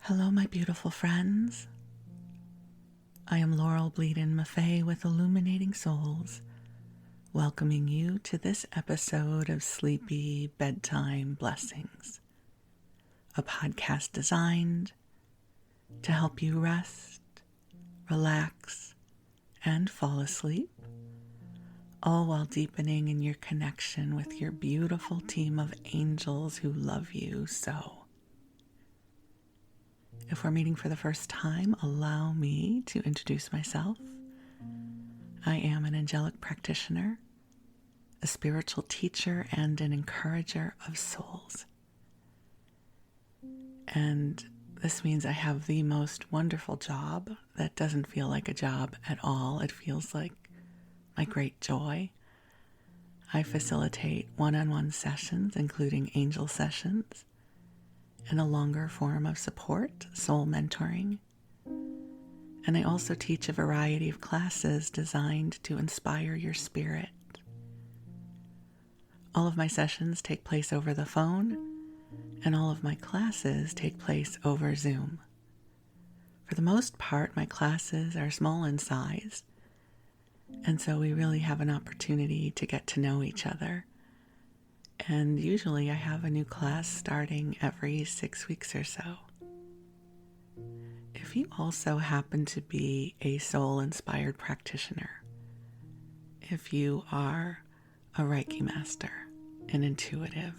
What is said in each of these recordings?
Hello, my beautiful friends. I am Laurel Bleadon-Maffei with Illuminating Souls, welcoming you to this episode of Sleepy Bedtime Blessings, a podcast designed to help you rest, relax, and fall asleep, all while deepening in your connection with your beautiful team of angels who love you so. If we're meeting for the first time, allow me to introduce myself. I am an angelic practitioner, a spiritual teacher, and an encourager of souls. And this means I have the most wonderful job that doesn't feel like a job at all. It feels like my great joy. I facilitate one-on-one sessions, including angel sessions, and a longer form of support, soul mentoring. And I also teach a variety of classes designed to inspire your spirit. All of my sessions take place over the phone, and all of my classes take place over Zoom. For the most part, my classes are small in size, and so we really have an opportunity to get to know each other. And usually I have a new class starting every 6 weeks or so. If you also happen to be a soul-inspired practitioner, if you are a Reiki master, an intuitive,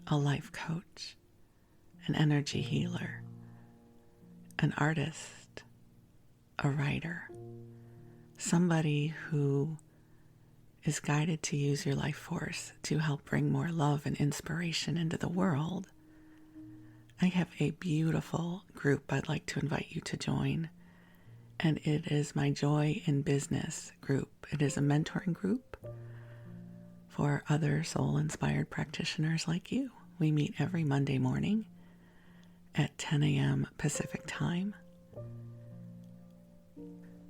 a life coach, an energy healer, an artist, a writer, somebody who is guided to use your life force to help bring more love and inspiration into the world, I have a beautiful group I'd like to invite you to join. And it is my Joy in Business group. It is a mentoring group for other soul-inspired practitioners like you. We meet every Monday morning at 10 a.m. Pacific time.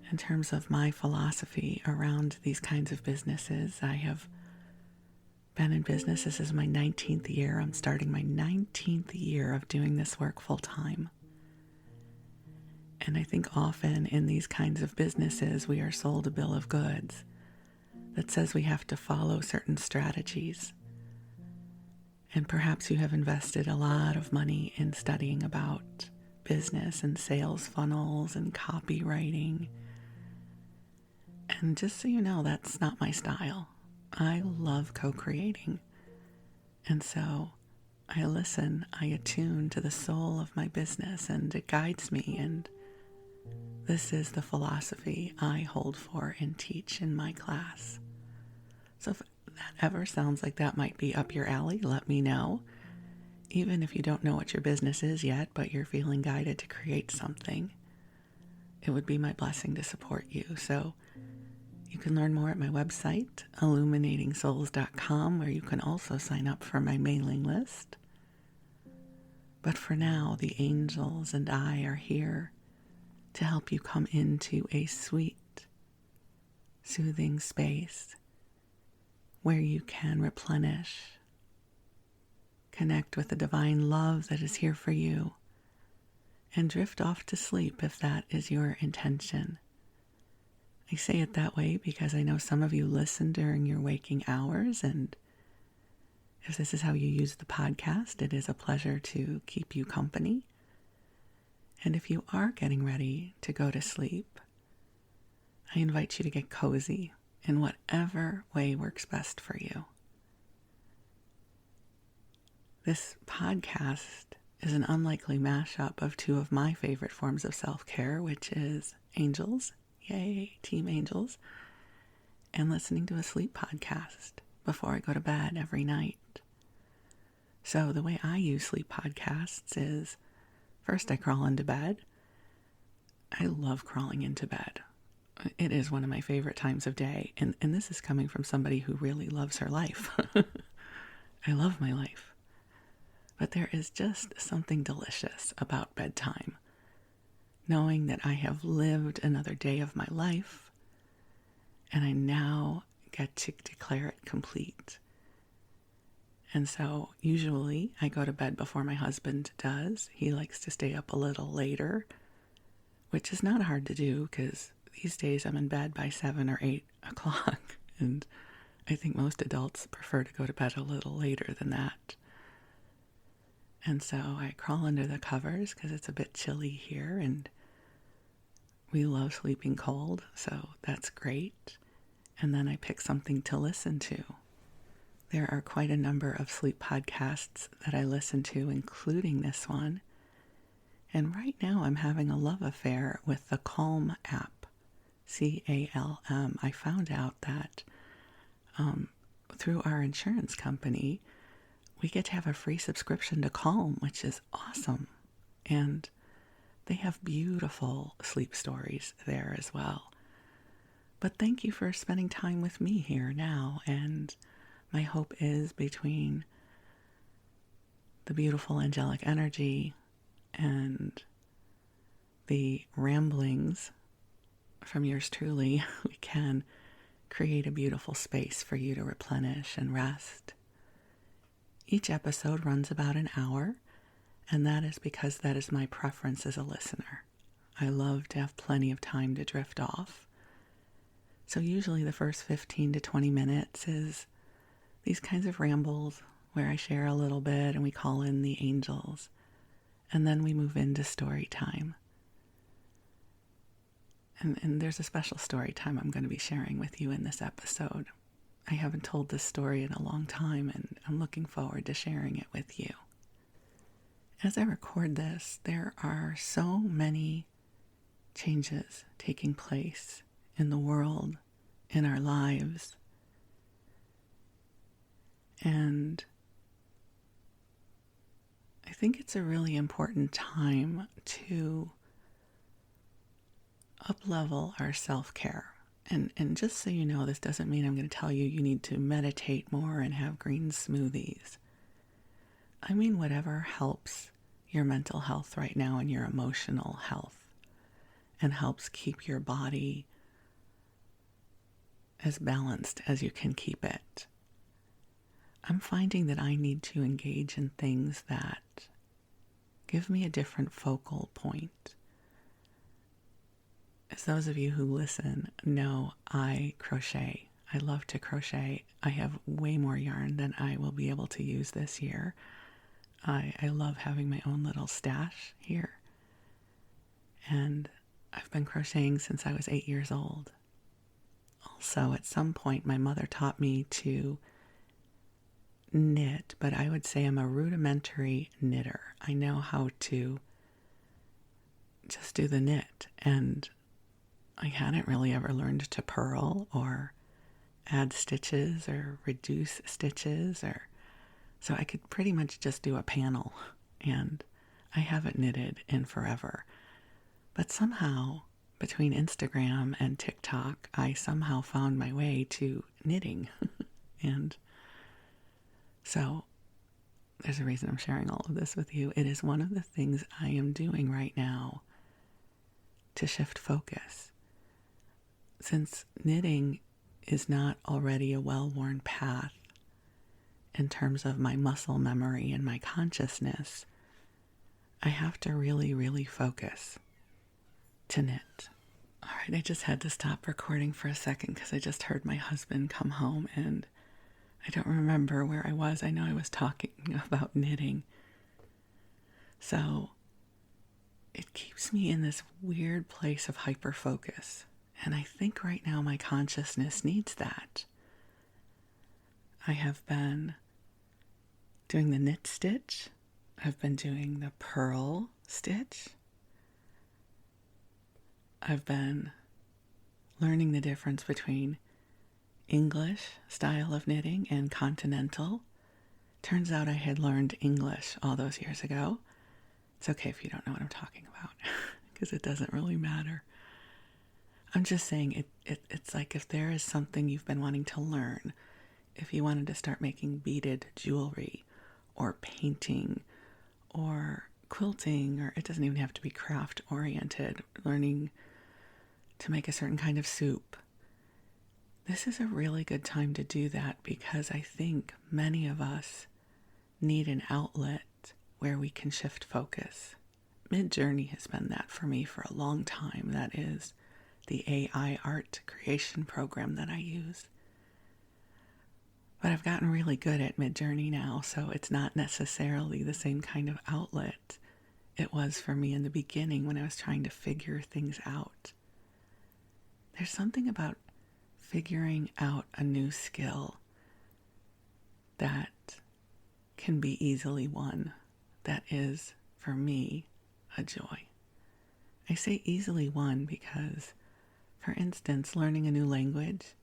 In terms of my philosophy around these kinds of businesses, I have been in business. This is my 19th year. I'm starting my 19th year of doing this work full time. And I think often in these kinds of businesses, we are sold a bill of goods that says we have to follow certain strategies. And perhaps you have invested a lot of money in studying about business and sales funnels and copywriting. And just so you know, that's not my style. I love co-creating. And so I listen, I attune to the soul of my business, and it guides me. And this is the philosophy I hold for and teach in my class. So if that ever sounds like that might be up your alley, let me know. Even if you don't know what your business is yet, but you're feeling guided to create something, it would be my blessing to support you. So you can learn more at my website, illuminatingSouls.com, where you can also sign up for my mailing list. But for now, the angels and I are here to help you come into a sweet, soothing space where you can replenish, connect with the divine love that is here for you, and drift off to sleep if that is your intention. I say it that way because I know some of you listen during your waking hours, and if this is how you use the podcast, it is a pleasure to keep you company. And if you are getting ready to go to sleep, I invite you to get cozy in whatever way works best for you. This podcast is an unlikely mashup of two of my favorite forms of self-care, which is angels, yay, Team Angels, and listening to a sleep podcast before I go to bed every night. So the way I use sleep podcasts is, first I crawl into bed. I love crawling into bed. It is one of my favorite times of day, and this is coming from somebody who really loves her life. I love my life. But there is just something delicious about bedtime, knowing that I have lived another day of my life, and I now get to declare it complete. And so usually I go to bed before my husband does. He likes to stay up a little later, which is not hard to do because these days I'm in bed by 7 or 8 o'clock. And I think most adults prefer to go to bed a little later than that. And so I crawl under the covers because it's a bit chilly here, and we love sleeping cold, so that's great. And then I pick something to listen to. There are quite a number of sleep podcasts that I listen to, including this one. And right now I'm having a love affair with the Calm app, CALM. I found out that through our insurance company, we get to have a free subscription to Calm, which is awesome. And they have beautiful sleep stories there as well. But thank you for spending time with me here now. And my hope is between the beautiful angelic energy and the ramblings from yours truly, we can create a beautiful space for you to replenish and rest. Each episode runs about an hour, and that is because that is my preference as a listener. I love to have plenty of time to drift off. So usually the first 15 to 20 minutes is these kinds of rambles where I share a little bit and we call in the angels. And then we move into story time. And there's a special story time I'm going to be sharing with you in this episode. I haven't told this story in a long time, and I'm looking forward to sharing it with you. As I record this, there are so many changes taking place in the world, in our lives. And I think it's a really important time to up-level our self-care. And just so you know, this doesn't mean I'm going to tell you you need to meditate more and have green smoothies. I mean whatever helps your mental health right now and your emotional health and helps keep your body as balanced as you can keep it. I'm finding that I need to engage in things that give me a different focal point. As those of you who listen know, I crochet. I love to crochet. I have way more yarn than I will be able to use this year. I love having my own little stash here. And I've been crocheting since I was 8 years old. Also, at some point, my mother taught me to knit, but I would say I'm a rudimentary knitter. I know how to just do the knit, and I hadn't really ever learned to purl or add stitches or reduce stitches, or so I could pretty much just do a panel, and I haven't knitted in forever. But somehow, between Instagram and TikTok, I somehow found my way to knitting. And so there's a reason I'm sharing all of this with you. It is one of the things I am doing right now to shift focus. Since knitting is not already a well-worn path in terms of my muscle memory and my consciousness, I have to really, really focus to knit. All right, I just had to stop recording for a second because I just heard my husband come home and I don't remember where I was. I know I was talking about knitting. So it keeps me in this weird place of hyper-focus. And I think right now my consciousness needs that. I have been doing the knit stitch. I've been doing the purl stitch. I've been learning the difference between English style of knitting and continental. Turns out I had learned English all those years ago. It's okay if you don't know what I'm talking about, because it doesn't really matter. I'm just saying it's like if there is something you've been wanting to learn, if you wanted to start making beaded jewelry or painting or quilting, or it doesn't even have to be craft oriented, learning to make a certain kind of soup. This is a really good time to do that because I think many of us need an outlet where we can shift focus. Midjourney has been that for me for a long time. That is the AI art creation program that I use. But I've gotten really good at Midjourney now, so it's not necessarily the same kind of outlet it was for me in the beginning when I was trying to figure things out. There's something about figuring out a new skill that can be easily won that is, for me, a joy. I say easily won because, for instance, learning a new language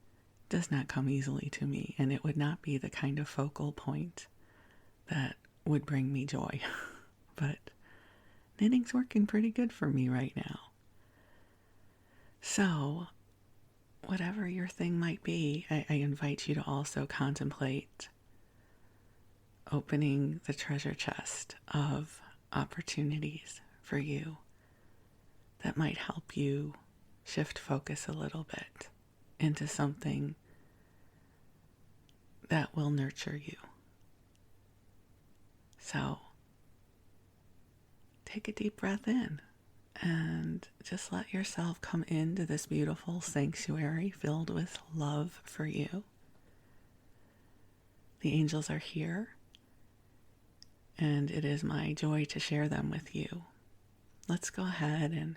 does not come easily to me, and it would not be the kind of focal point that would bring me joy. But knitting's working pretty good for me right now. So, whatever your thing might be, I invite you to also contemplate opening the treasure chest of opportunities for you that might help you shift focus a little bit into something that will nurture you. So, take a deep breath in and just let yourself come into this beautiful sanctuary filled with love for you. The angels are here, and it is my joy to share them with you. Let's go ahead and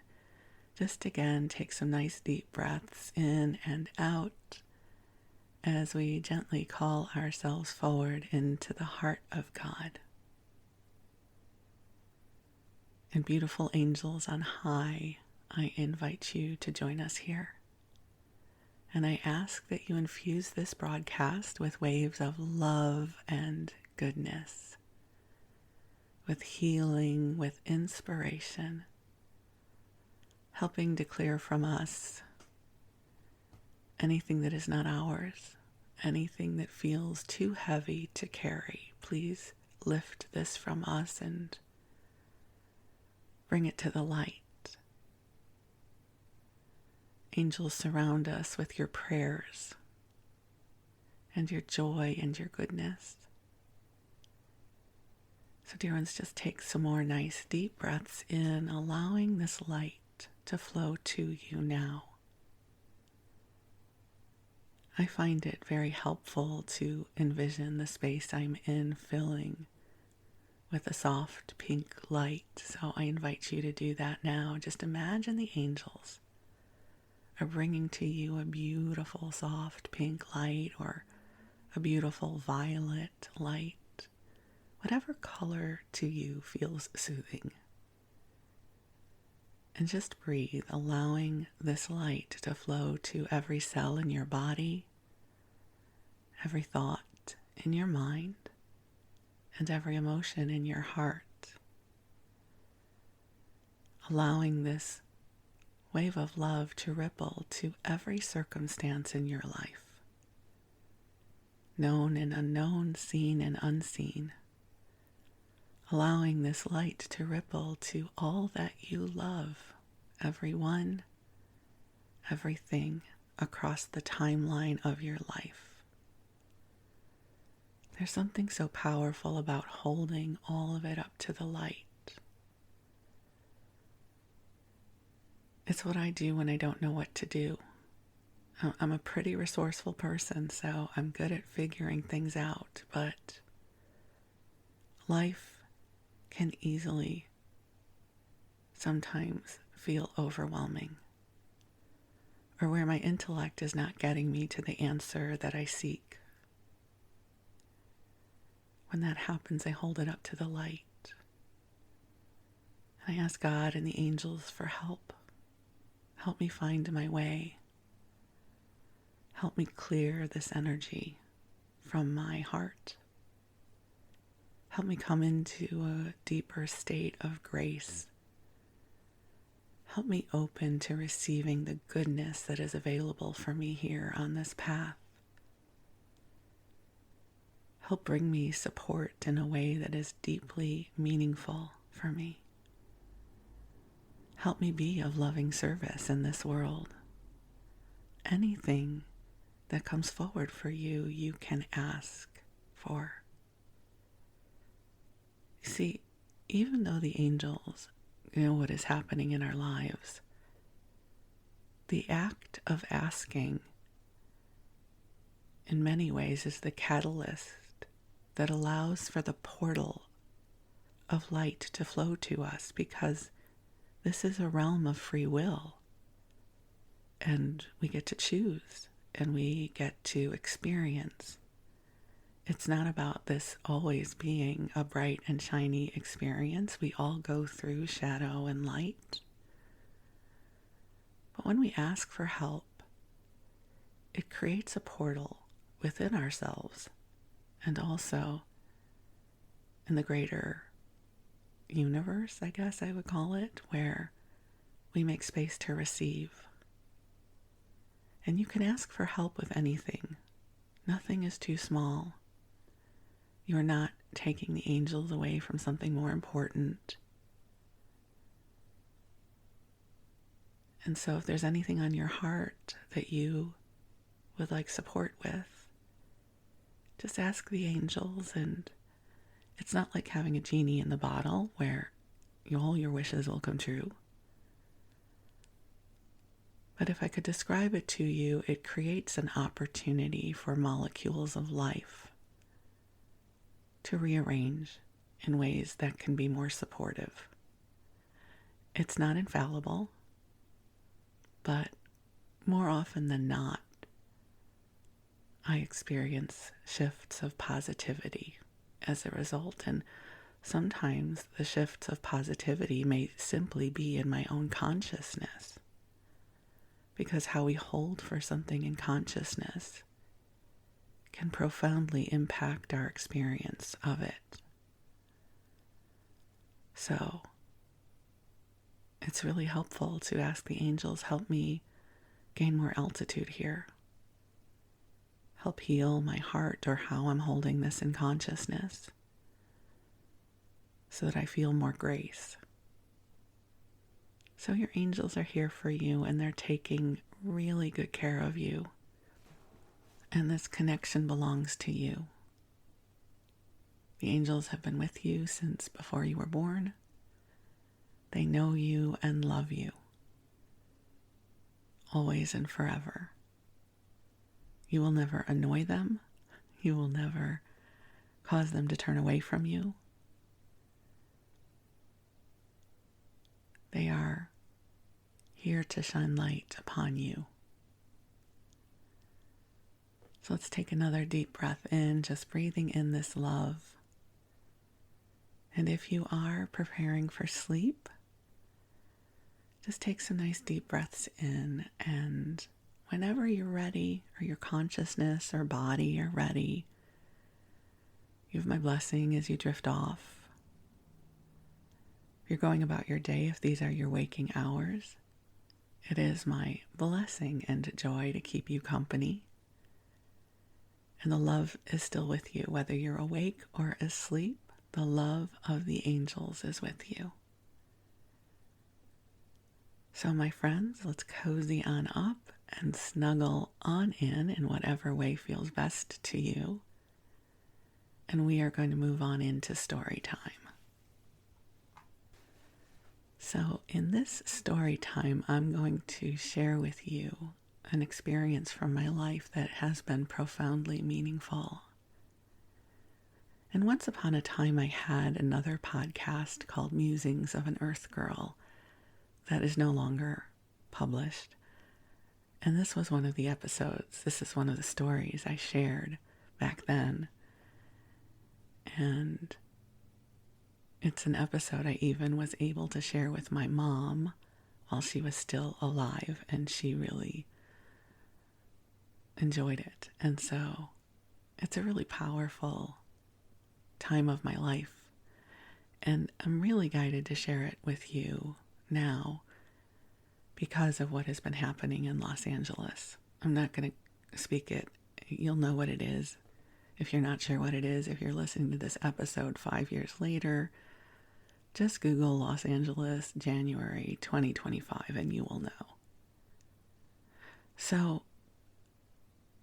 just again take some nice deep breaths in and out as we gently call ourselves forward into the heart of God. And beautiful angels on high, I invite you to join us here. And I ask that you infuse this broadcast with waves of love and goodness, with healing, with inspiration, helping to clear from us anything that is not ours, anything that feels too heavy to carry. Please lift this from us and bring it to the light. Angels, surround us with your prayers and your joy and your goodness. So dear ones, just take some more nice deep breaths in, allowing this light to flow to you now. I find it very helpful to envision the space I'm in filling with a soft pink light. So I invite you to do that now. Just imagine the angels are bringing to you a beautiful soft pink light or a beautiful violet light. Whatever color to you feels soothing. And just breathe, allowing this light to flow to every cell in your body, every thought in your mind, and every emotion in your heart. Allowing this wave of love to ripple to every circumstance in your life, known and unknown, seen and unseen. Allowing this light to ripple to all that you love, everyone, everything across the timeline of your life. There's something so powerful about holding all of it up to the light. It's what I do when I don't know what to do. I'm a pretty resourceful person, so I'm good at figuring things out, but life can easily sometimes feel overwhelming, or where my intellect is not getting me to the answer that I seek. When that happens, I hold it up to the light. And I ask God and the angels for help. Help me find my way. Help me clear this energy from my heart. Help me come into a deeper state of grace. Help me open to receiving the goodness that is available for me here on this path. Help bring me support in a way that is deeply meaningful for me. Help me be of loving service in this world. Anything that comes forward for you, you can ask for. See, even though the angels know what is happening in our lives, the act of asking in many ways is the catalyst that allows for the portal of light to flow to us, because this is a realm of free will, and we get to choose and we get to experience. It's not about this always being a bright and shiny experience. We all go through shadow and light. But when we ask for help, it creates a portal within ourselves and also in the greater universe, I guess I would call it, where we make space to receive. And you can ask for help with anything. Nothing is too small. You're not taking the angels away from something more important. And so if there's anything on your heart that you would like support with, just ask the angels. And it's not like having a genie in the bottle where all your wishes will come true. But if I could describe it to you, it creates an opportunity for molecules of life to rearrange in ways that can be more supportive. It's not infallible, but more often than not, I experience shifts of positivity as a result. And sometimes the shifts of positivity may simply be in my own consciousness, because how we hold for something in consciousness can profoundly impact our experience of it. So it's really helpful to ask the angels, help me gain more altitude here. Help heal my heart or how I'm holding this in consciousness so that I feel more grace. So your angels are here for you, and they're taking really good care of you. And this connection belongs to you. The angels have been with you since before you were born. They know you and love you, always and forever. You will never annoy them. You will never cause them to turn away from you. They are here to shine light upon you. So let's take another deep breath in, just breathing in this love. And if you are preparing for sleep, just take some nice deep breaths in, and whenever you're ready, or your consciousness or body are ready, you have my blessing as you drift off. If you're going about your day, if these are your waking hours, it is my blessing and joy to keep you company. And the love is still with you, whether you're awake or asleep. The love of the angels is with you. So my friends, let's cozy on up and snuggle on in whatever way feels best to you. And we are going to move on into story time. So in this story time, I'm going to share with you an experience from my life that has been profoundly meaningful. And once upon a time, I had another podcast called Musings of an Earth Girl that is no longer published. And this was one of the episodes. This is one of the stories I shared back then. And it's an episode I even was able to share with my mom while she was still alive, and she really enjoyed it. And so it's a really powerful time of my life, and I'm really guided to share it with you now because of what has been happening in Los Angeles. I'm not going to speak it. You'll know what it is. If you're not sure what it is, if you're listening to this episode 5 years later, just Google Los Angeles, January 2025, and you will know. So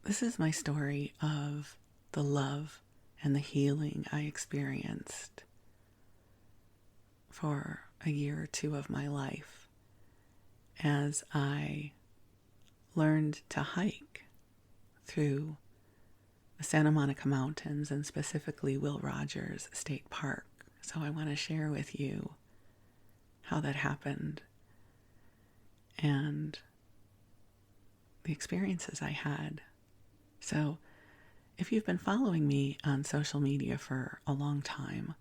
this is my story of the love and the healing I experienced for a year or two of my life as I learned to hike through the Santa Monica Mountains and specifically Will Rogers State Park. So I want to share with you how that happened and the experiences I had. So if you've been following me on social media for a long time,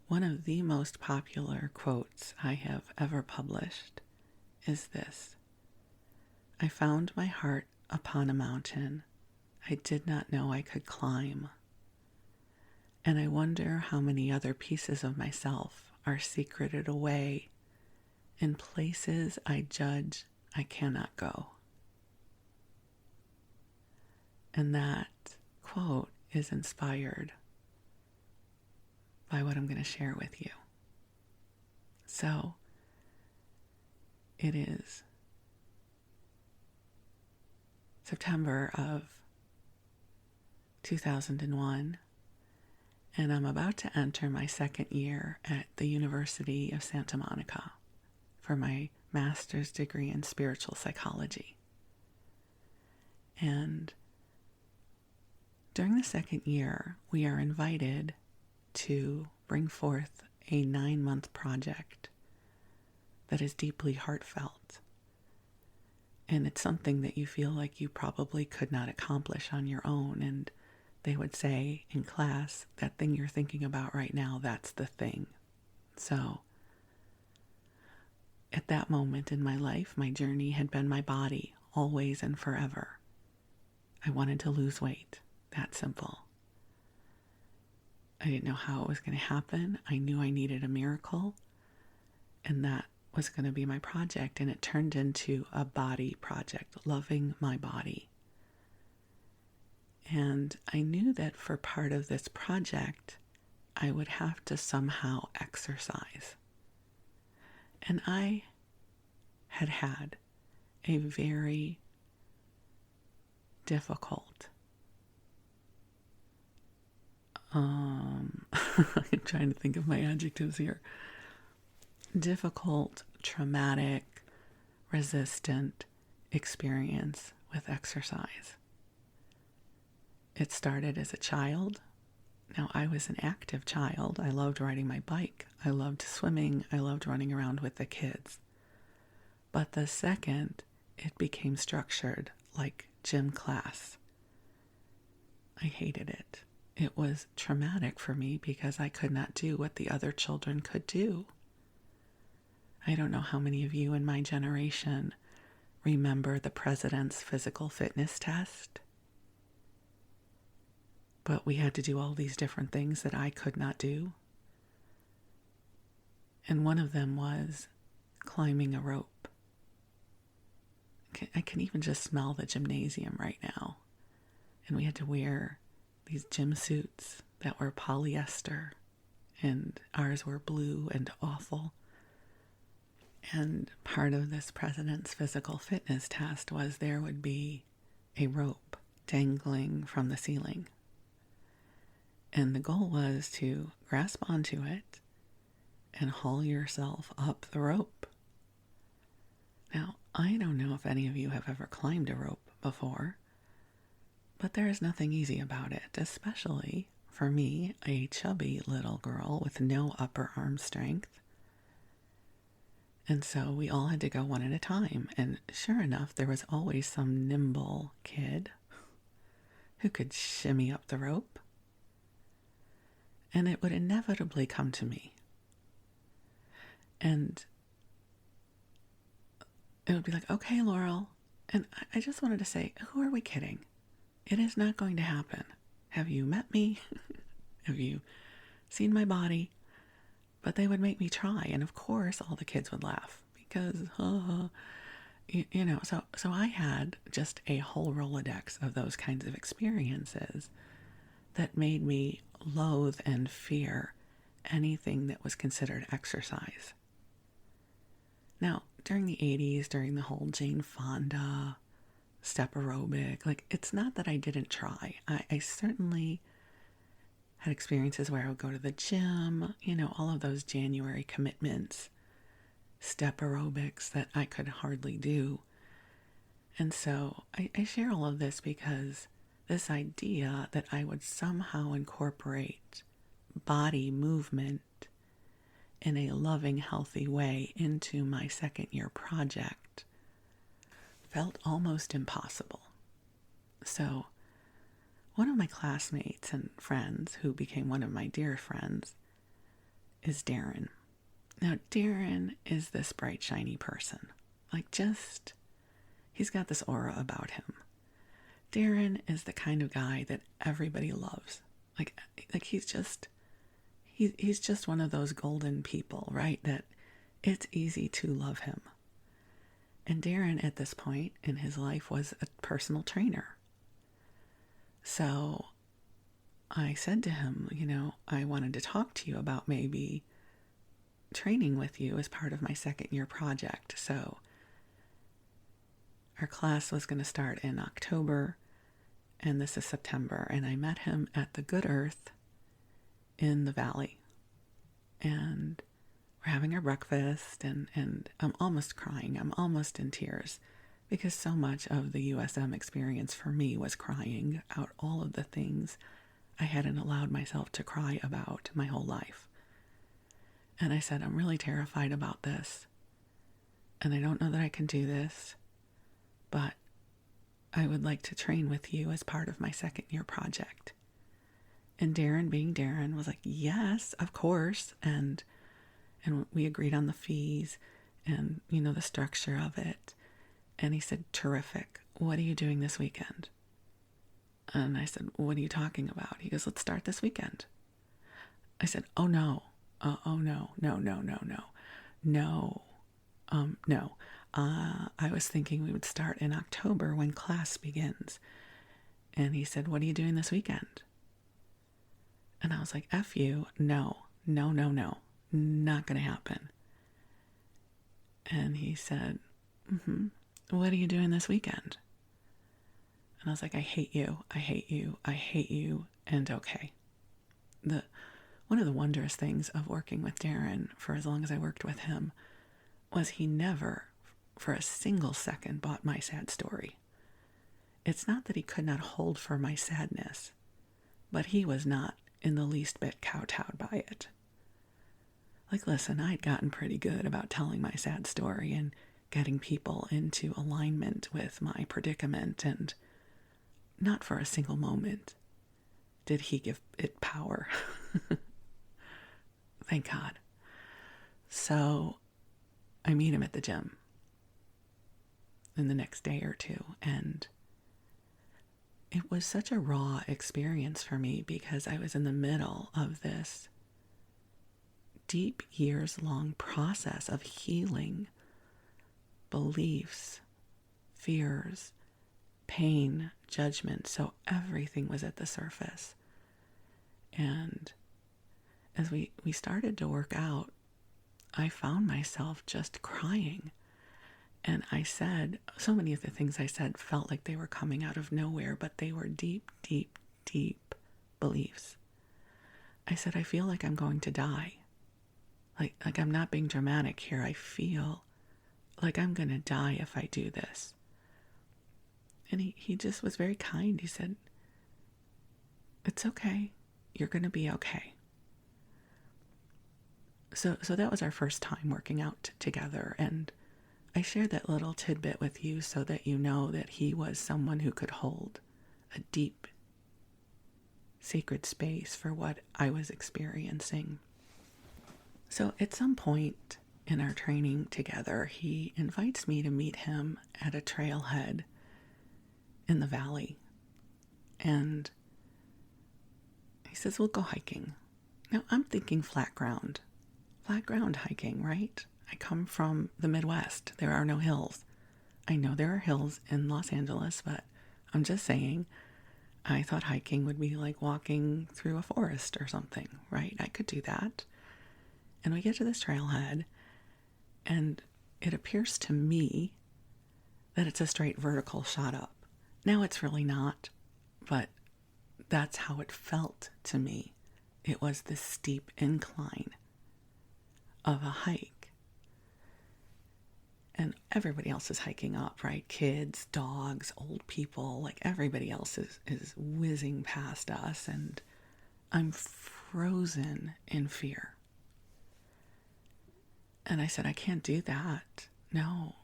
one of the most popular quotes I have ever published is this: "I found my heart upon a mountain I did not know I could climb. And I wonder how many other pieces of myself are secreted away in places I judge I cannot go." And that quote is inspired by what I'm going to share with you. So, it is September of 2001, and I'm about to enter my second year at the University of Santa Monica for my master's degree in spiritual psychology. And during the second year, we are invited to bring forth a 9-month project that is deeply heartfelt. And it's something that you feel like you probably could not accomplish on your own. And they would say in class, that thing you're thinking about right now, that's the thing. So at that moment in my life, my journey had been my body, always and forever. I wanted to lose weight, that simple. I didn't know how it was going to happen. I knew I needed a miracle, and that was going to be my project. And it turned into a body project, loving my body. And I knew that for part of this project, I would have to somehow exercise. And I had had a very difficult I'm trying to think of my adjectives here. Difficult, traumatic, resistant experience with exercise. It started as a child. Now, I was an active child. I loved riding my bike. I loved swimming. I loved running around with the kids. But the second it became structured like gym class, I hated it. It was traumatic for me because I could not do what the other children could do. I don't know how many of you in my generation remember the president's physical fitness test. But we had to do all these different things that I could not do. And one of them was climbing a rope. I can even just smell the gymnasium right now. And we had to wear these gym suits that were polyester, and ours were blue and awful. And part of this president's physical fitness test was there would be a rope dangling from the ceiling. And the goal was to grasp onto it and haul yourself up the rope. Now, I don't know if any of you have ever climbed a rope before, but there is nothing easy about it, especially for me, a chubby little girl with no upper arm strength. And so we all had to go one at a time. And sure enough, there was always some nimble kid who could shimmy up the rope. And it would inevitably come to me. And it would be like, okay, Laurel. And I just wanted to say, who are we kidding? It is not going to happen. Have you met me? Have you seen my body? But they would make me try. And of course, all the kids would laugh because, so I had just a whole Rolodex of those kinds of experiences that made me loathe and fear anything that was considered exercise. Now, during the 80s, during the whole Jane Fonda, step aerobic, it's not that I didn't try. I certainly had experiences where I would go to the gym, all of those January commitments, step aerobics that I could hardly do. And so I share all of this because this idea that I would somehow incorporate body movement in a loving, healthy way into my second year project felt almost impossible. So one of my classmates and friends, who became one of my dear friends, is Darren. Now, Darren is this bright, shiny person. He's got this aura about him. Darren is the kind of guy that everybody loves. He's just one of those golden people, right? That it's easy to love him. And Darren, at this point in his life, was a personal trainer. So I said to him, I wanted to talk to you about maybe training with you as part of my second year project. So our class was going to start in October, and this is September. And I met him at the Good Earth in the Valley. And we're having our breakfast, and I'm almost crying. I'm almost in tears because so much of the USM experience for me was crying out all of the things I hadn't allowed myself to cry about my whole life. And I said, I'm really terrified about this, and I don't know that I can do this, but I would like to train with you as part of my second year project. And Darren, being Darren, was like, yes, of course. And we agreed on the fees and, the structure of it. And he said, terrific. What are you doing this weekend? And I said, what are you talking about? He goes, let's start this weekend. I said, oh no. No. I was thinking we would start in October when class begins. And he said, what are you doing this weekend? And I was like, F you, no, not going to happen. And he said, what are you doing this weekend? And I was like, I hate you, and okay. One of the wondrous things of working with Darren for as long as I worked with him was he never, for a single second, bought my sad story. It's not that he could not hold for my sadness, but he was not in the least bit kowtowed by it. Listen, I'd gotten pretty good about telling my sad story and getting people into alignment with my predicament, and not for a single moment did he give it power. Thank God. So I meet him at the gym in the next day or two, and it was such a raw experience for me because I was in the middle of this deep, years-long process of healing beliefs, fears, pain, judgment. So everything was at the surface. And as we started to work out, I found myself just crying. And I said, so many of the things I said felt like they were coming out of nowhere, but they were deep, deep, deep beliefs. I said, I feel like I'm going to die. Like I'm not being dramatic here. I feel like I'm going to die if I do this. And he just was very kind. He said, it's okay. You're going to be okay. So that was our first time working out together. And I shared that little tidbit with you so that you know that he was someone who could hold a deep, sacred space for what I was experiencing. So at some point in our training together, he invites me to meet him at a trailhead in the valley. And he says, we'll go hiking. Now I'm thinking flat ground hiking, right? I come from the Midwest. There are no hills. I know there are hills in Los Angeles, but I'm just saying, I thought hiking would be like walking through a forest or something, right? I could do that. And we get to this trailhead, and it appears to me that it's a straight vertical shot up. Now it's really not, but that's how it felt to me. it was this steep incline of a hike. And everybody else is hiking up, right? Kids, dogs, old people, like everybody else is whizzing past us, and I'm frozen in fear. And I said, I can't do that. No,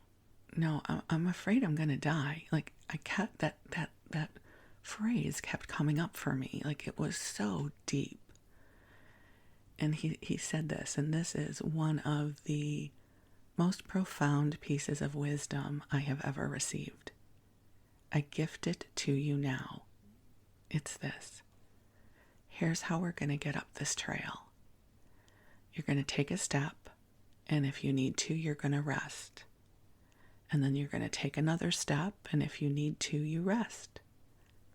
I'm afraid I'm going to die. Like, I kept that phrase kept coming up for me. Like, it was so deep. And he said this, and this is one of the most profound pieces of wisdom I have ever received. I gift it to you now. It's this. Here's how we're going to get up this trail. You're going to take a step, and if you need to, you're going to rest. And then you're going to take another step, and if you need to, you rest.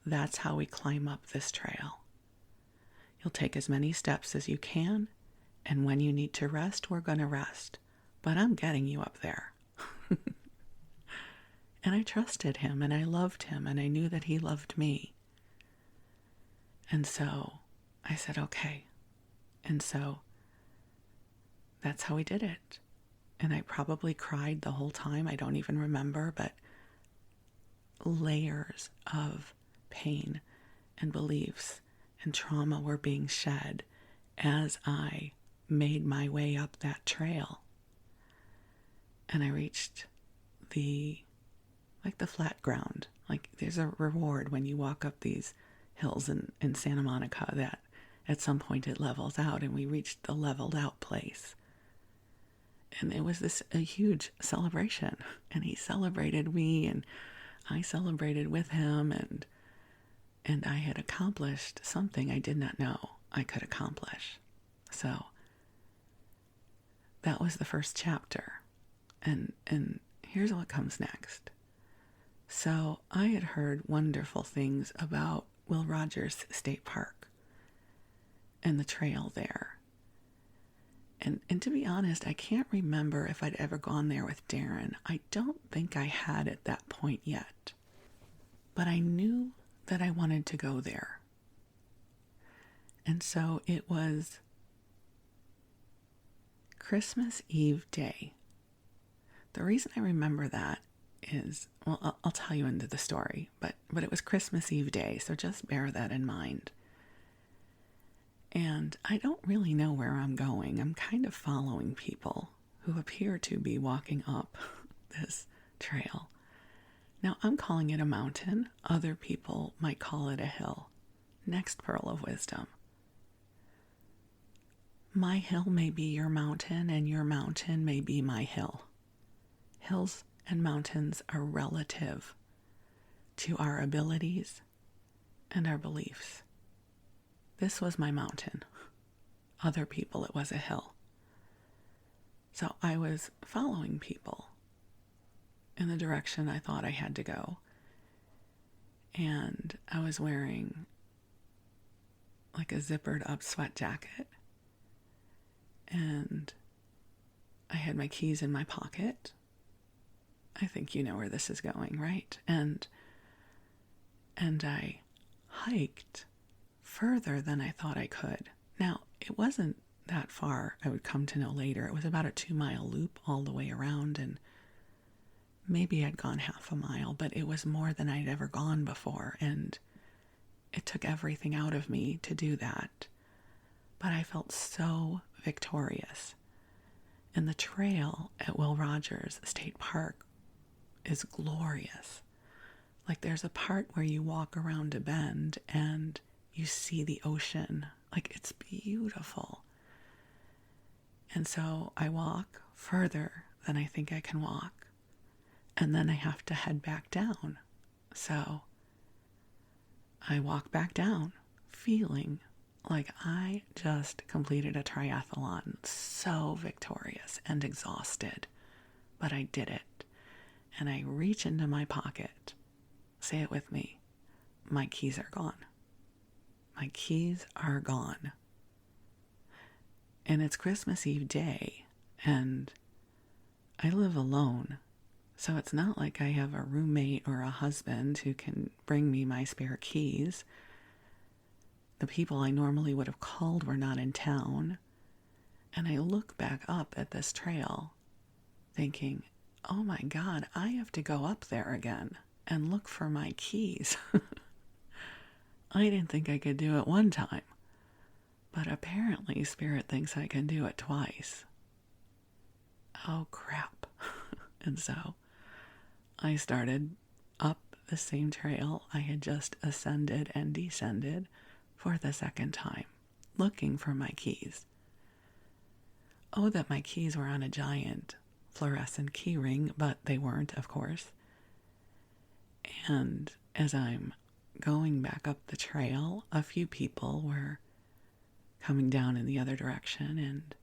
That's how we climb up this trail. You'll take as many steps as you can, and when you need to rest, we're going to rest. But I'm getting you up there. And I trusted him, and I loved him, and I knew that he loved me. And so I said, okay. And so that's how we did it. And I probably cried the whole time. I don't even remember, but layers of pain and beliefs and trauma were being shed as I made my way up that trail. And I reached the flat ground. Like, there's a reward when you walk up these hills in Santa Monica that at some point it levels out, and we reached the leveled out place. And it was a huge celebration, and he celebrated me, and I celebrated with him, and I had accomplished something I did not know I could accomplish. So that was the first chapter. And here's what comes next. So I had heard wonderful things about Will Rogers State Park and the trail there. And to be honest, I can't remember if I'd ever gone there with Darren. I don't think I had at that point yet. But I knew that I wanted to go there. And so it was Christmas Eve day. The reason I remember that is, well, I'll tell you into the story, but it was Christmas Eve day, so just bear that in mind. And I don't really know where I'm going. I'm kind of following people who appear to be walking up this trail. Now, I'm calling it a mountain. Other people might call it a hill. Next pearl of wisdom. My hill may be your mountain, and your mountain may be my hill. Hills and mountains are relative to our abilities and our beliefs. This was my mountain. Other people, it was a hill. So I was following people in the direction I thought I had to go. And I was wearing like a zippered up sweat jacket. And I had my keys in my pocket. I think you know where this is going, right? And I hiked further than I thought I could. Now, it wasn't that far, I would come to know later. It was about a 2-mile loop all the way around, and maybe I'd gone half a mile, but it was more than I'd ever gone before, and it took everything out of me to do that. But I felt so victorious. And the trail at Will Rogers State Park is glorious. Like, there's a part where you walk around a bend and you see the ocean. Like, it's beautiful. And so I walk further than I think I can walk. And then I have to head back down. So I walk back down feeling like I just completed a triathlon. So victorious and exhausted. But I did it. And I reach into my pocket. Say it with me. My keys are gone. My keys are gone. And it's Christmas Eve day, and I live alone. So it's not like I have a roommate or a husband who can bring me my spare keys. the people I normally would have called were not in town. And I look back up at this trail thinking, oh my God, I have to go up there again and look for my keys. I didn't think I could do it one time, but apparently Spirit thinks I can do it twice. Oh crap. And so I started up the same trail I had just ascended and descended for the second time, looking for my keys. Oh, that my keys were on a giant fluorescent key ring, but they weren't, of course. And as I'm going back up the trail, a few people were coming down in the other direction, and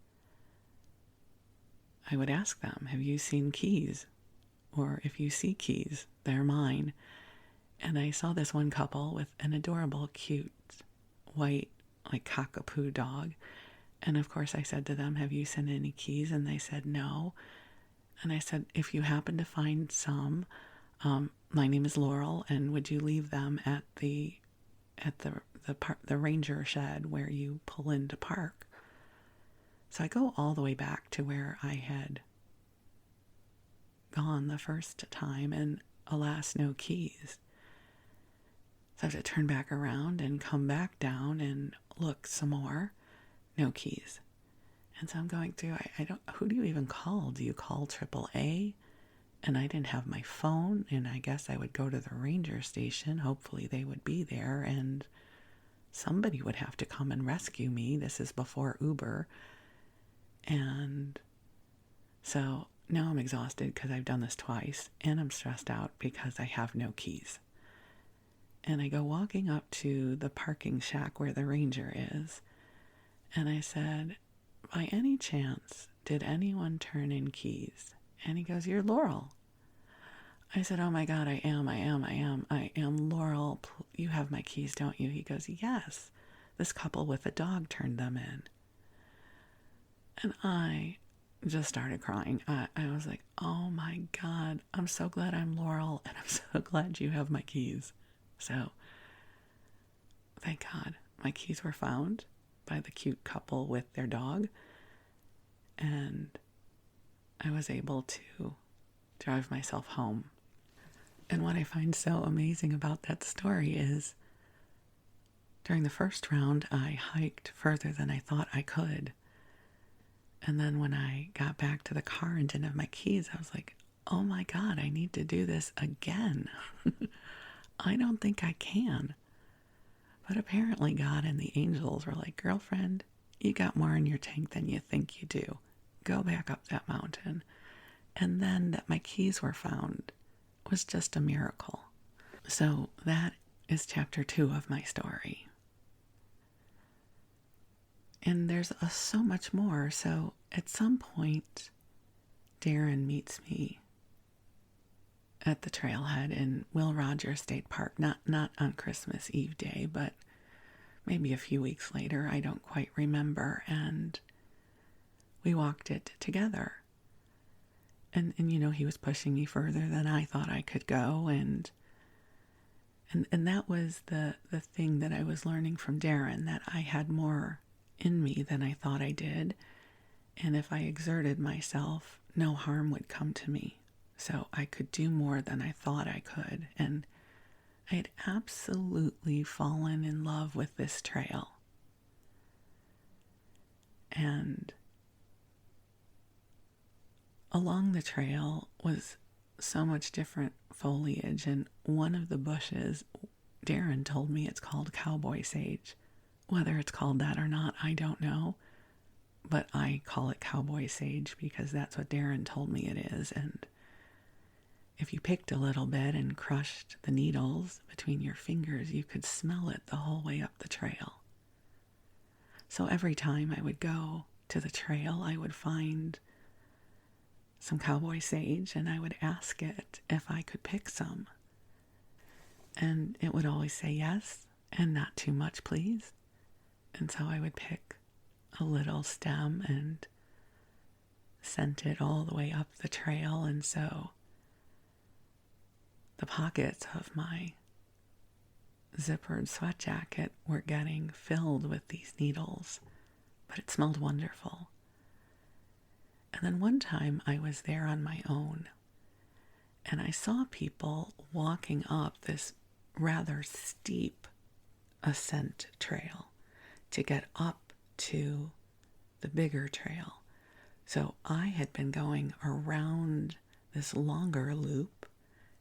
I would ask them, have you seen keys? Or if you see keys, they're mine. And I saw this one couple with an adorable, cute, white, like cockapoo dog. And of course I said to them, have you seen any keys? And they said no. And I said, if you happen to find some, my name is Laurel, and would you leave them at the ranger shed where you pull in to park? So I go all the way back to where I had gone the first time, and alas, no keys. So I have to turn back around and come back down and look some more. No keys. And so I'm going through, who do you even call? Do you call AAA? And I didn't have my phone, and I guess I would go to the ranger station. Hopefully they would be there, and somebody would have to come and rescue me. This is before Uber. And so now I'm exhausted because I've done this twice, and I'm stressed out because I have no keys. And I go walking up to the parking shack where the ranger is, and I said, by any chance, did anyone turn in keys? And he goes, you're Laurel. I said, oh my God, I am Laurel. You have my keys, don't you? He goes, yes. This couple with a dog turned them in. And I just started crying. I was like, oh my God, I'm so glad I'm Laurel, and I'm so glad you have my keys. So, thank God, my keys were found by the cute couple with their dog, and I was able to drive myself home. And what I find so amazing about that story is during the first round, I hiked further than I thought I could. And then when I got back to the car and didn't have my keys, I was like, oh my God, I need to do this again. I don't think I can. But apparently God and the angels were like, girlfriend, you got more in your tank than you think you do. Go back up that mountain. And then that my keys were found was just a miracle. So that is chapter 2 of my story. And there's so much more. So at some point, Darren meets me at the trailhead in Will Rogers State Park. Not on Christmas Eve day, but maybe a few weeks later. I don't quite remember. And we walked it together. And you know, he was pushing me further than I thought I could go. And that was the thing that I was learning from Darren, that I had more in me than I thought I did. And if I exerted myself, no harm would come to me. So I could do more than I thought I could. And I had absolutely fallen in love with this trail. And along the trail was so much different foliage, and one of the bushes, Darren told me it's called cowboy sage. Whether it's called that or not, I don't know, but I call it cowboy sage because that's what Darren told me it is. And if you picked a little bit and crushed the needles between your fingers, you could smell it the whole way up the trail. So every time I would go to the trail, I would find some cowboy sage, and I would ask it if I could pick some. And it would always say yes, and not too much, please. And so I would pick a little stem and scent it all the way up the trail. And so the pockets of my zippered sweat jacket were getting filled with these needles, but it smelled wonderful. And then one time I was there on my own, and I saw people walking up this rather steep ascent trail to get up to the bigger trail. So I had been going around this longer loop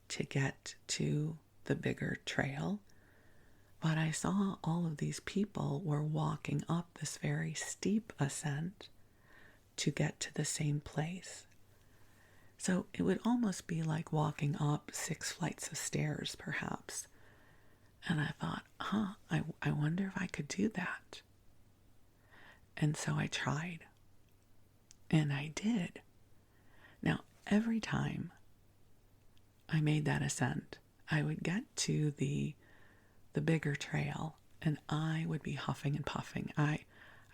to get to the bigger trail, but I saw all of these people were walking up this very steep ascent to get to the same place. So it would almost be like walking up 6 flights of stairs, perhaps. And I thought, I wonder if I could do that. And so I tried. And I did. Now, every time I made that ascent, I would get to the bigger trail, and I would be huffing and puffing. I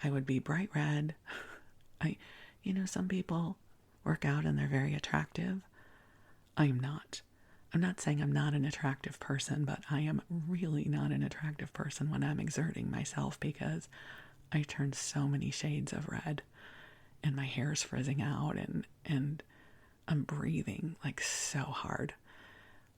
would be bright red. Some people work out and they're very attractive. I'm not. I'm not saying I'm not an attractive person, but I am really not an attractive person when I'm exerting myself, because I turn so many shades of red and my hair's frizzing out and I'm breathing like so hard,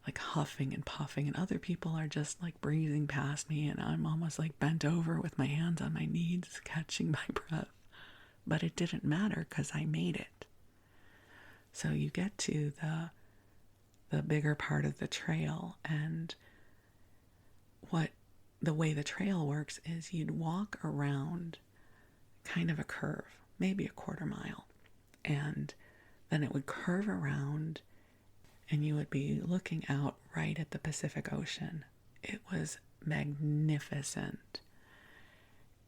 like huffing and puffing, and other people are just like breezing past me and I'm almost like bent over with my hands on my knees catching my breath. But it didn't matter because I made it. So you get to the bigger part of the trail, and the way the trail works is you'd walk around kind of a curve, maybe a quarter mile, and then it would curve around and you would be looking out right at the Pacific Ocean. It was magnificent.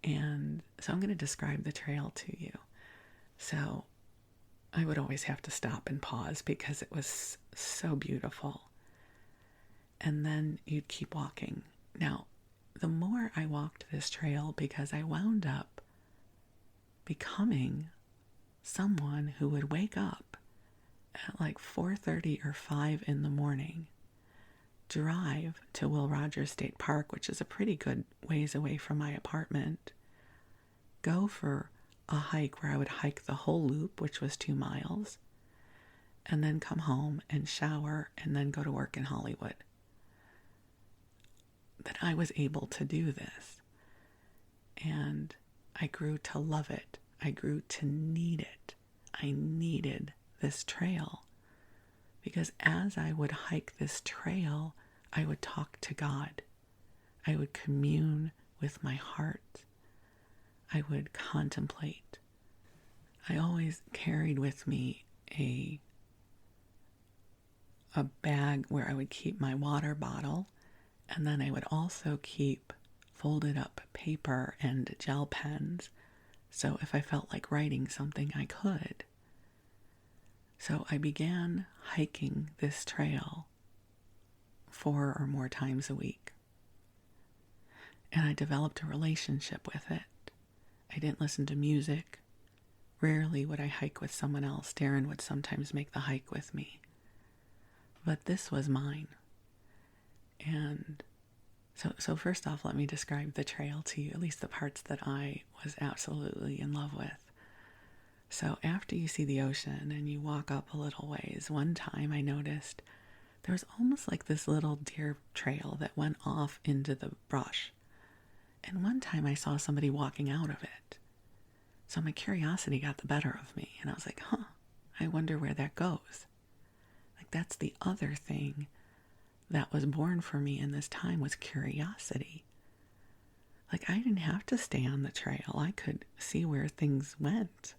And so I'm going to describe the trail to you. So I would always have to stop and pause because it was so beautiful. And then you'd keep walking. Now, the more I walked this trail, because I wound up becoming someone who would wake up at like 4:30 or 5 in the morning, drive to Will Rogers State Park, which is a pretty good ways away from my apartment, go for a hike where I would hike the whole loop, which was 2 miles, and then come home and shower and then go to work in Hollywood. That I was able to do this. And I grew to love it. I grew to need it. I needed this trail. Because as I would hike this trail, I would talk to God. I would commune with my heart. I would contemplate. I always carried with me a bag where I would keep my water bottle, and then I would also keep folded up paper and gel pens, so if I felt like writing something, I could. So I began hiking this trail 4 or more times a week. And I developed a relationship with it. I didn't listen to music. Rarely would I hike with someone else. Darren would sometimes make the hike with me. But this was mine. And so first off, let me describe the trail to you, at least the parts that I was absolutely in love with. So after you see the ocean and you walk up a little ways, one time I noticed there was almost like this little deer trail that went off into the brush. And one time I saw somebody walking out of it. So my curiosity got the better of me. And I was like, I wonder where that goes. Like, that's the other thing that was born for me in this time, was curiosity. Like, I didn't have to stay on the trail. I could see where things went.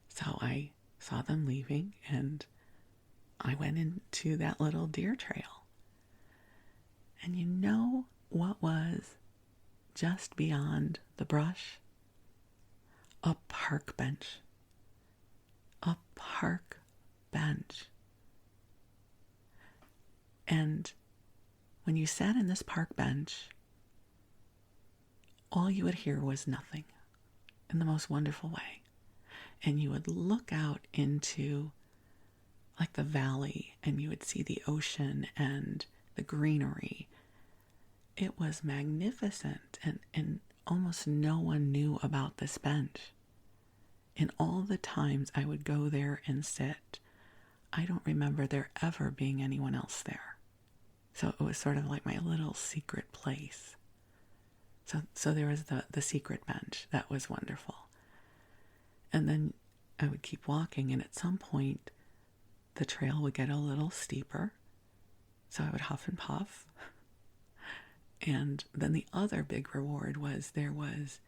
So I saw them leaving and I went into that little deer trail. And you know what was just beyond the brush? A park bench. A park bench. And when you sat in this park bench, all you would hear was nothing, in the most wonderful way. And you would look out into like the valley and you would see the ocean and the greenery. it was magnificent, and almost no one knew about this bench. In all the times I would go there and sit, I don't remember there ever being anyone else there. So it was sort of like my little secret place. So there was the secret bench. That was wonderful. And then I would keep walking, and at some point the trail would get a little steeper. So I would huff and puff. And then the other big reward was there was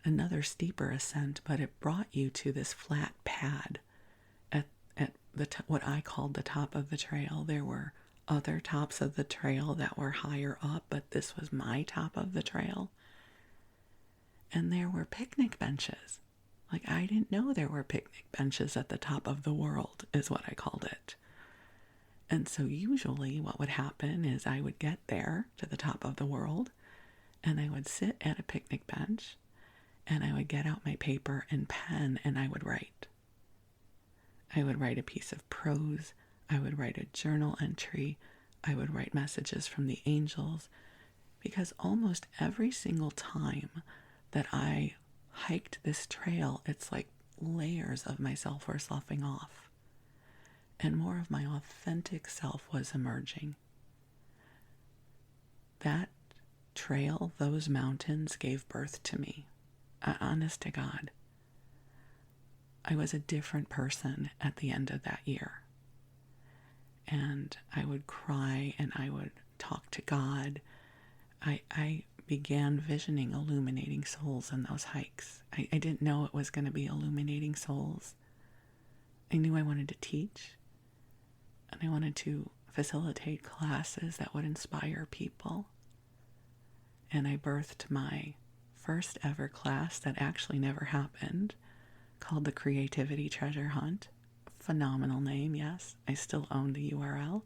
another steeper ascent, but it brought you to this flat pad at what I called the top of the trail. There were other tops of the trail that were higher up, but this was my top of the trail. And there were picnic benches. Like, I didn't know there were picnic benches at the top of the world, is what I called it. And so usually what would happen is I would get there to the top of the world, and I would sit at a picnic bench, and I would get out my paper and pen, and I would write. I would write a piece of prose. I would write a journal entry. I would write messages from the angels, because almost every single time that I hiked this trail, it's like layers of myself were sloughing off, and more of my authentic self was emerging. That trail, those mountains gave birth to me. Honest to God. I was a different person at the end of that year. And I would cry and I would talk to God. I began visioning illuminating souls in those hikes. I didn't know it was going to be illuminating souls. I knew I wanted to teach, and I wanted to facilitate classes that would inspire people. And I birthed my first ever class that actually never happened, called the Creativity Treasure Hunt. Phenomenal name, yes. I still own the URL.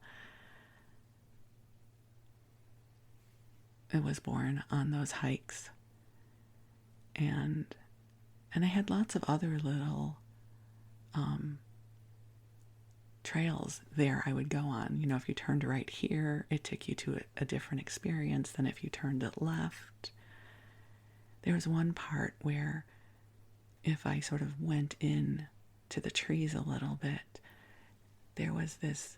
It was born on those hikes. And I had lots of other little trails there I would go on. You know, if you turned right here, it took you to a different experience than if you turned it left. There was one part where if I sort of went in to the trees a little bit, there was this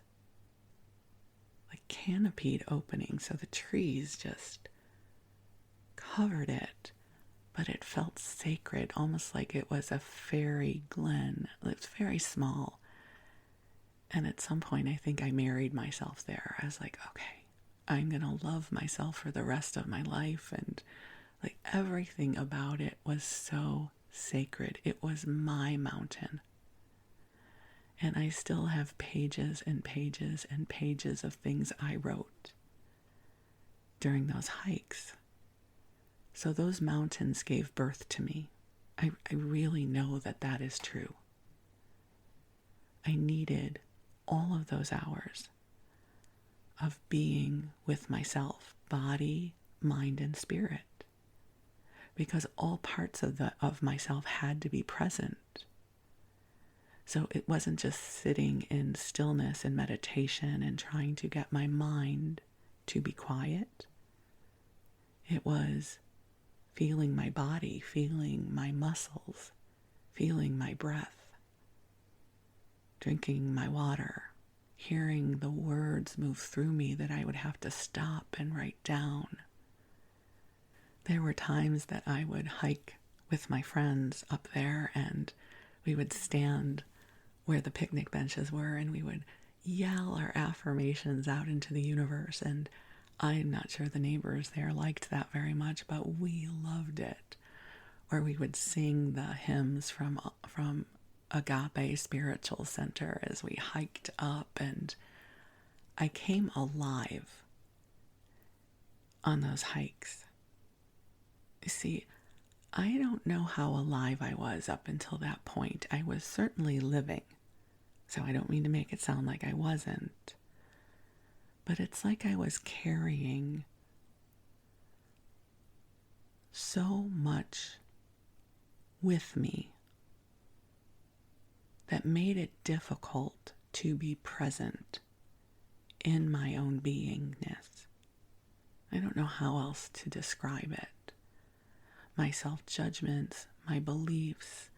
like canopied opening, so the trees just covered it, but it felt sacred, almost like it was a fairy glen. It was very small. And at some point, I think I married myself there. I was like, okay, I'm going to love myself for the rest of my life. And like everything about it was so sacred. It was my mountain. And I still have pages and pages and pages of things I wrote during those hikes. So those mountains gave birth to me. I really know that that is true. I needed all of those hours of being with myself, body, mind, and spirit, because all parts of myself had to be present. So it wasn't just sitting in stillness and meditation and trying to get my mind to be quiet. It was feeling my body, feeling my muscles, feeling my breath, drinking my water, hearing the words move through me that I would have to stop and write down. There were times that I would hike with my friends up there, and we would stand where the picnic benches were, and we would yell our affirmations out into the universe. And I'm not sure the neighbors there liked that very much, but we loved it. Or we would sing the hymns from Agape Spiritual Center as we hiked up, and I came alive on those hikes. You see, I don't know how alive I was up until that point. I was certainly living, so I don't mean to make it sound like I wasn't, but it's like I was carrying so much with me that made it difficult to be present in my own beingness. I don't know how else to describe it. My self-judgments, my beliefs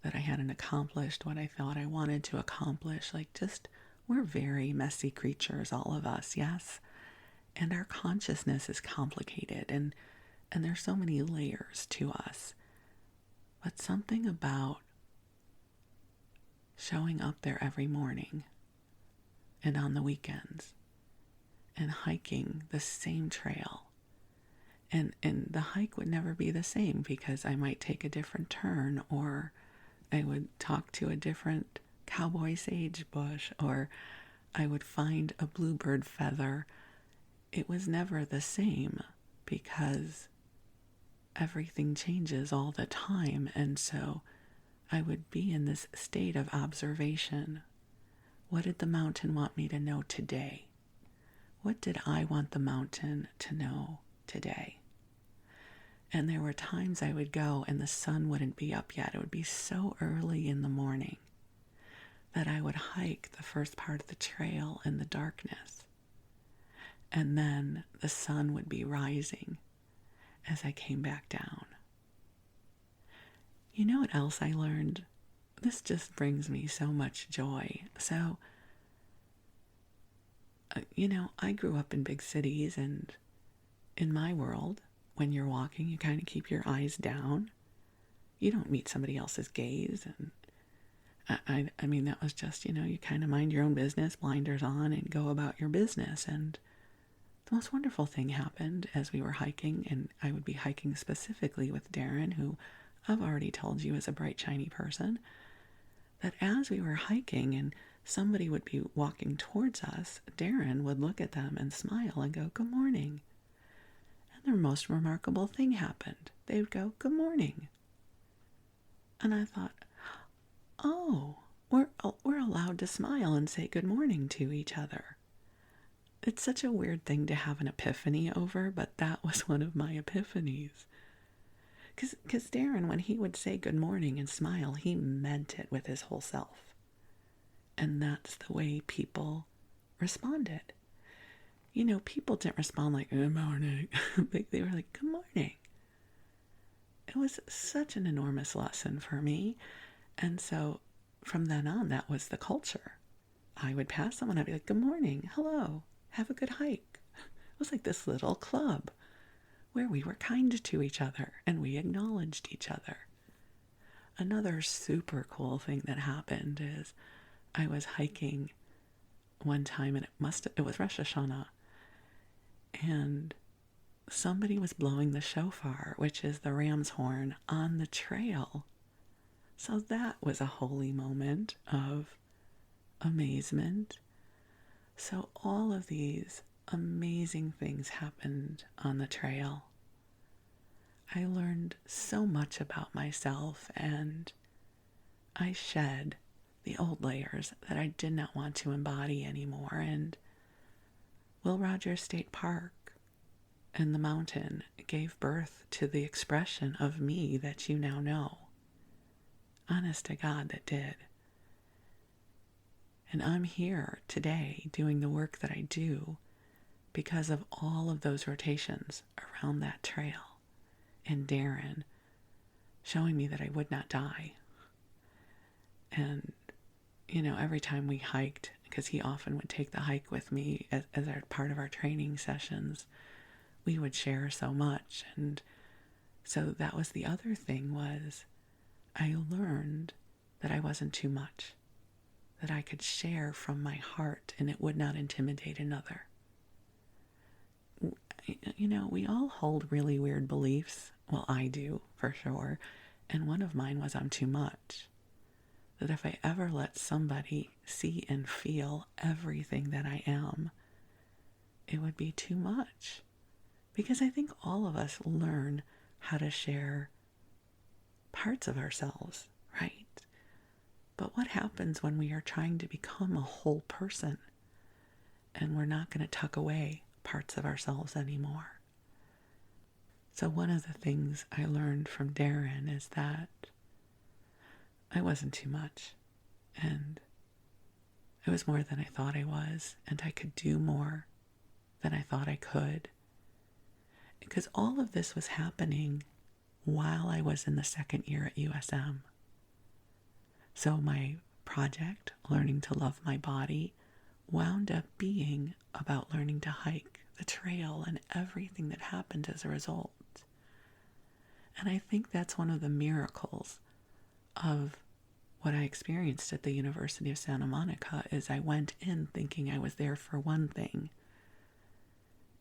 that I hadn't accomplished what I thought I wanted to accomplish. We're very messy creatures, all of us, yes? And our consciousness is complicated, and there's so many layers to us. But something about showing up there every morning and on the weekends and hiking the same trail. And the hike would never be the same because I might take a different turn, or I would talk to a different cowboy sagebush, or I would find a bluebird feather. It was never the same because everything changes all the time. And so I would be in this state of observation. What did the mountain want me to know today? What did I want the mountain to know today? And there were times I would go and the sun wouldn't be up yet. It would be so early in the morning that I would hike the first part of the trail in the darkness. And then the sun would be rising as I came back down. You know what else I learned? This just brings me so much joy. So, I grew up in big cities, and in my world, when you're walking, you kind of keep your eyes down. You don't meet somebody else's gaze. And I mean, that was just, you kind of mind your own business, blinders on, and go about your business. And the most wonderful thing happened as we were hiking, and I would be hiking specifically with Darren, who I've already told you is a bright, shiny person, that as we were hiking and somebody would be walking towards us, Darren would look at them and smile and go, "Good morning." And the most remarkable thing happened. They would go, "Good morning." And I thought, oh, we're allowed to smile and say good morning to each other. It's such a weird thing to have an epiphany over, but that was one of my epiphanies. Because Darren, when he would say good morning and smile, he meant it with his whole self. And that's the way people responded. People didn't respond like, "Good morning." They were like, "Good morning." It was such an enormous lesson for me. And so from then on, that was the culture. I would pass someone, I'd be like, "Good morning, hello, have a good hike." It was like this little club where we were kind to each other and we acknowledged each other. Another super cool thing that happened is I was hiking one time, and it was Rosh Hashanah, and somebody was blowing the shofar, which is the ram's horn, on the trail. So that was a holy moment of amazement. So all of these amazing things happened on the trail. I learned so much about myself, and I shed the old layers that I did not want to embody anymore. And Will Rogers State Park and the mountain gave birth to the expression of me that you now know. Honest to God, that did. And I'm here today doing the work that I do because of all of those rotations around that trail, and Darren showing me that I would not die. And, every time we hiked, because he often would take the hike with me as part of our training sessions, we would share so much. And so that was the other thing, was I learned that I wasn't too much, that I could share from my heart and it would not intimidate another. We all hold really weird beliefs. Well, I do, for sure. And one of mine was I'm too much. That if I ever let somebody see and feel everything that I am, it would be too much. Because I think all of us learn how to share parts of ourselves, right? But what happens when we are trying to become a whole person and we're not going to tuck away parts of ourselves anymore? So one of the things I learned from Darren is that I wasn't too much, and I was more than I thought I was, and I could do more than I thought I could. Because all of this was happening while I was in the second year at USM. So my project, Learning to Love My Body, wound up being about learning to hike the trail and everything that happened as a result. And I think that's one of the miracles of what I experienced at the University of Santa Monica is I went in thinking I was there for one thing.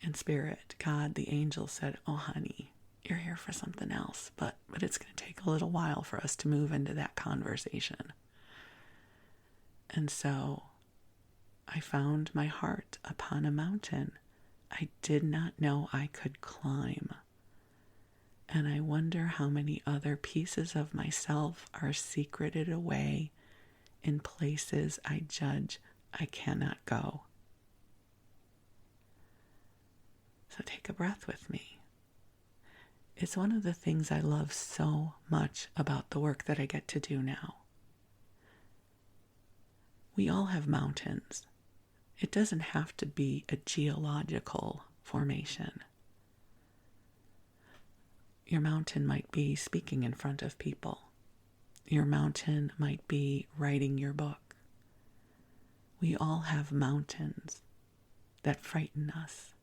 In spirit, God, the angel said, "Oh, honey, you're here for something else, but it's going to take a little while for us to move into that conversation." And so I found my heart upon a mountain I did not know I could climb. And I wonder how many other pieces of myself are secreted away in places I judge I cannot go. So take a breath with me. It's one of the things I love so much about the work that I get to do now. We all have mountains. It doesn't have to be a geological formation. Your mountain might be speaking in front of people. Your mountain might be writing your book. We all have mountains that frighten us,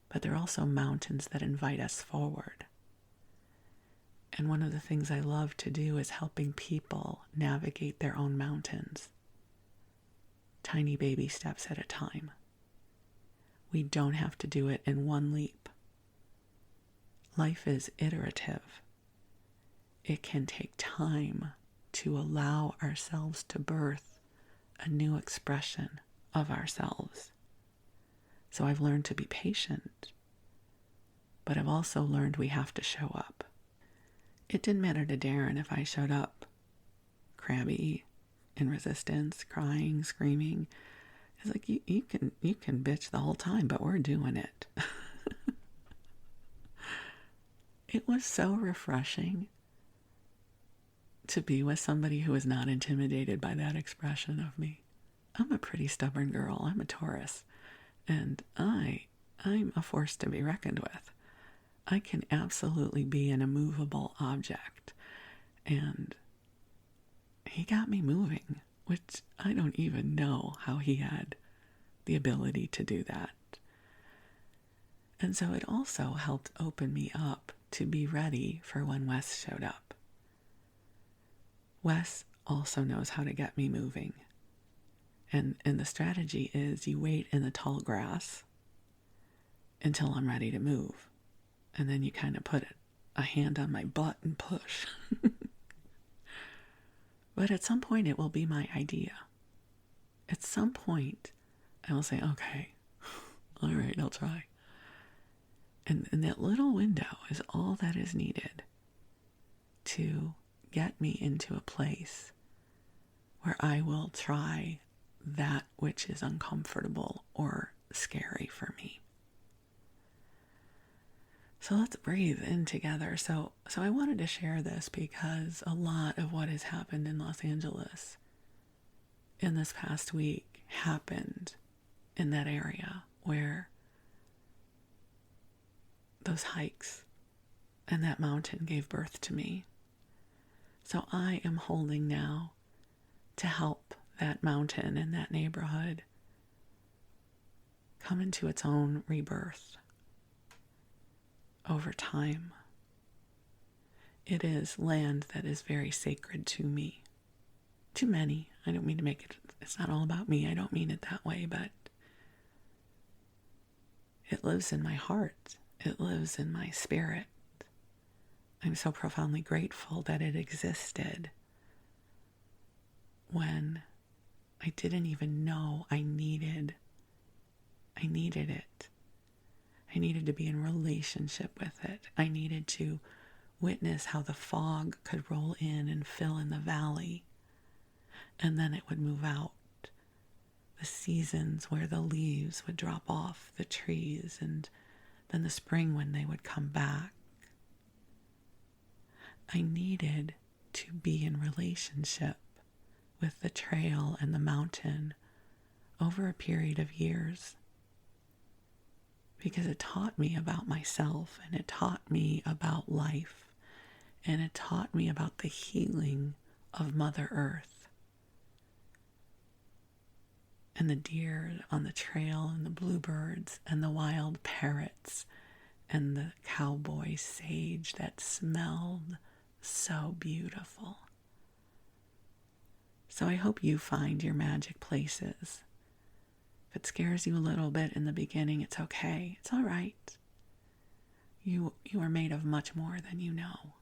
but they're also mountains that invite us forward. And one of the things I love to do is helping people navigate their own mountains, tiny baby steps at a time. We don't have to do it in one leap. Life is iterative. It can take time to allow ourselves to birth a new expression of ourselves. So I've learned to be patient, but I've also learned we have to show up. It didn't matter to Darren if I showed up crabby, in resistance, crying, screaming. It's like, you can bitch the whole time, but we're doing it. It was so refreshing to be with somebody who is not intimidated by that expression of me. I'm a pretty stubborn girl. I'm a Taurus. And I'm a force to be reckoned with. I can absolutely be an immovable object. And he got me moving, which I don't even know how he had the ability to do that. And so it also helped open me up to be ready for when Wes showed up. Wes also knows how to get me moving. And the strategy is you wait in the tall grass until I'm ready to move. And then you kind of put a hand on my butt and push. But at some point it will be my idea. At some point I will say, okay, all right, I'll try. And that little window is all that is needed to get me into a place where I will try that which is uncomfortable or scary for me. So let's breathe in together. So I wanted to share this because a lot of what has happened in Los Angeles in this past week happened in that area where those hikes and that mountain gave birth to me. So I am holding now to help that mountain and that neighborhood come into its own rebirth over time. It is land that is very sacred to me. To many. I don't mean to make it, it's not all about me. I don't mean it that way, but it lives in my heart. It lives in my spirit. I'm so profoundly grateful that it existed when I didn't even know I needed it. I needed to be in relationship with it. I needed to witness how the fog could roll in and fill in the valley, and then it would move out. The seasons where the leaves would drop off the trees, and then the spring when they would come back. I needed to be in relationship with the trail and the mountain over a period of years. because it taught me about myself, and it taught me about life, and it taught me about the healing of Mother Earth. And the deer on the trail, and the bluebirds, and the wild parrots, and the cowboy sage that smelled so beautiful. So I hope you find your magic places. If it scares you a little bit in the beginning, it's okay. It's all right. You are made of much more than you know.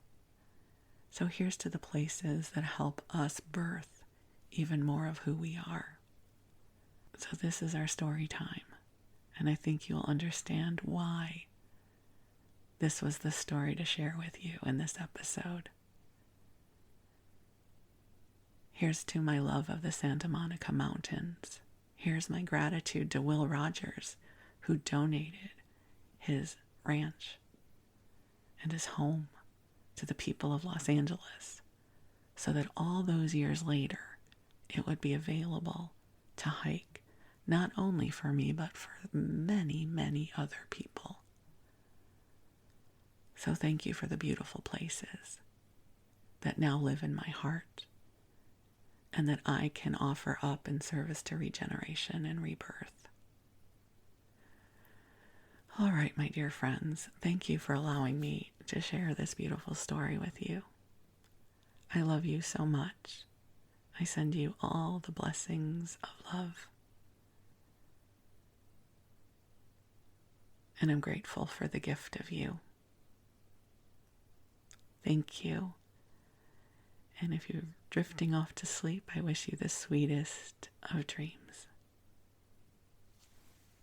So here's to the places that help us birth even more of who we are. So this is our story time, and I think you'll understand why this was the story to share with you in this episode. Here's to my love of the Santa Monica Mountains. Here's my gratitude to Will Rogers, who donated his ranch and his home to the people of Los Angeles, so that all those years later, it would be available to hike, not only for me, but for many, many other people. So thank you for the beautiful places that now live in my heart, and that I can offer up in service to regeneration and rebirth. All right, my dear friends, thank you for allowing me to share this beautiful story with you. I love you so much. I send you all the blessings of love. And I'm grateful for the gift of you. Thank you. And if you're drifting off to sleep, I wish you the sweetest of dreams.